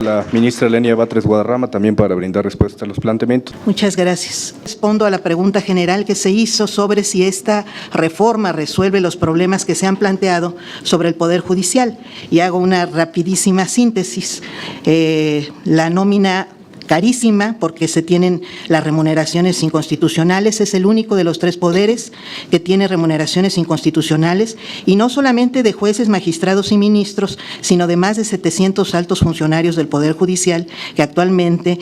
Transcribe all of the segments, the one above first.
La ministra Lenia Batres Guadarrama también para brindar respuesta a los planteamientos. Muchas gracias. Respondo a la pregunta general que se hizo sobre si esta reforma resuelve los problemas que se han planteado sobre el Poder Judicial y hago una rapidísima síntesis. La nómina carísima porque se tienen las remuneraciones inconstitucionales, es el único de los tres poderes que tiene remuneraciones inconstitucionales y no solamente de jueces, magistrados y ministros, sino de más de 700 altos funcionarios del Poder Judicial que actualmente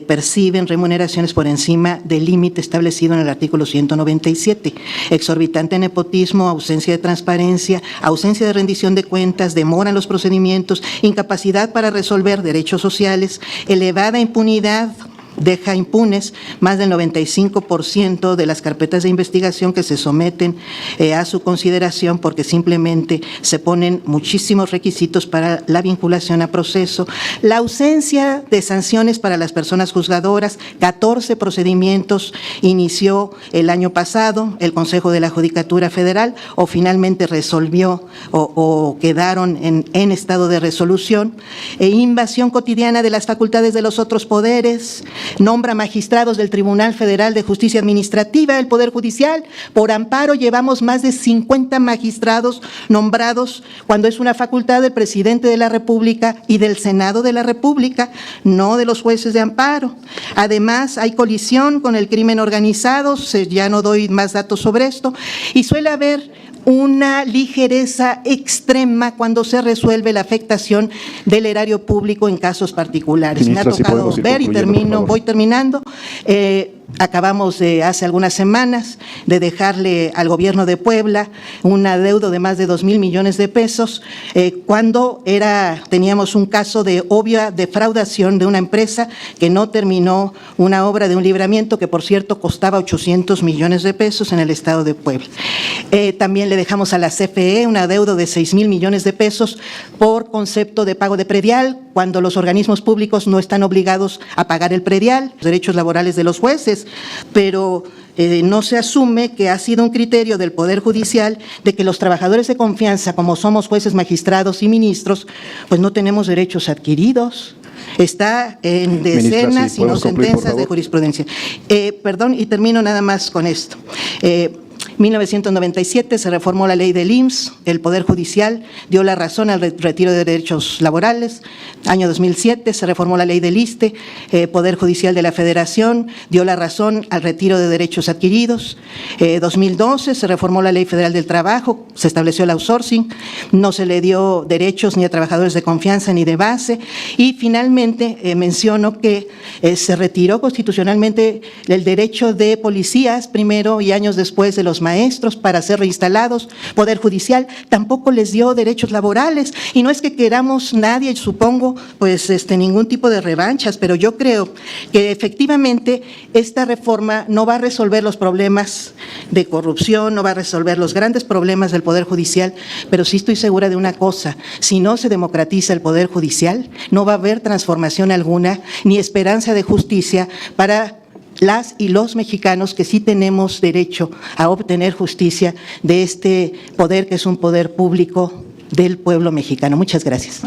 perciben remuneraciones por encima del límite establecido en el artículo 197. Exorbitante nepotismo, ausencia de transparencia, ausencia de rendición de cuentas, demora en los procedimientos, incapacidad para resolver derechos sociales, elevada impunidad, deja impunes más del 95% de las carpetas de investigación que se someten a su consideración porque simplemente se ponen muchísimos requisitos para la vinculación a proceso. La ausencia de sanciones para las personas juzgadoras, 14 procedimientos inició el año pasado el Consejo de la Judicatura Federal o finalmente resolvió o quedaron en estado de resolución. Invasión cotidiana de las facultades de los otros poderes, nombra magistrados del Tribunal Federal de Justicia Administrativa, el Poder Judicial. Por amparo llevamos más de 50 magistrados nombrados cuando es una facultad del presidente de la República y del Senado de la República, no de los jueces de amparo. Además, hay colisión con el crimen organizado, ya no doy más datos sobre esto, y suele haber una ligereza extrema cuando se resuelve la afectación del erario público en casos particulares. Ministra, me ha tocado ver y voy terminando. Acabamos hace algunas semanas de dejarle al gobierno de Puebla un adeudo de más de 2,000 millones de pesos cuando teníamos un caso de obvia defraudación de una empresa que no terminó una obra de un libramiento que, por cierto, costaba 800 millones de pesos en el estado de Puebla. También le dejamos a la CFE un adeudo de 6,000 millones de pesos por concepto de pago de predial, cuando los organismos públicos no están obligados a pagar el predial, los derechos laborales de los jueces, pero no se asume que ha sido un criterio del Poder Judicial de que los trabajadores de confianza, como somos jueces, magistrados y ministros, pues no tenemos derechos adquiridos. Está en decenas, si no sentencias de jurisprudencia. Perdón, y termino nada más con esto. 1997 se reformó la ley del IMSS, el Poder Judicial dio la razón al retiro de derechos laborales. Año 2007 se reformó la ley del ISSSTE, Poder Judicial de la Federación dio la razón al retiro de derechos adquiridos. 2012 se reformó la Ley Federal del Trabajo, se estableció el outsourcing, no se le dio derechos ni a trabajadores de confianza ni de base. Y finalmente menciono que se retiró constitucionalmente el derecho de policías primero y años después de los maestros para ser reinstalados. Poder Judicial tampoco les dio derechos laborales y no es que queramos nadie, supongo, pues ningún tipo de revanchas, pero yo creo que efectivamente esta reforma no va a resolver los problemas de corrupción, no va a resolver los grandes problemas del Poder Judicial, pero sí estoy segura de una cosa: si no se democratiza el Poder Judicial, no va a haber transformación alguna ni esperanza de justicia para las y los mexicanos que sí tenemos derecho a obtener justicia de este poder que es un poder público del pueblo mexicano. Muchas gracias.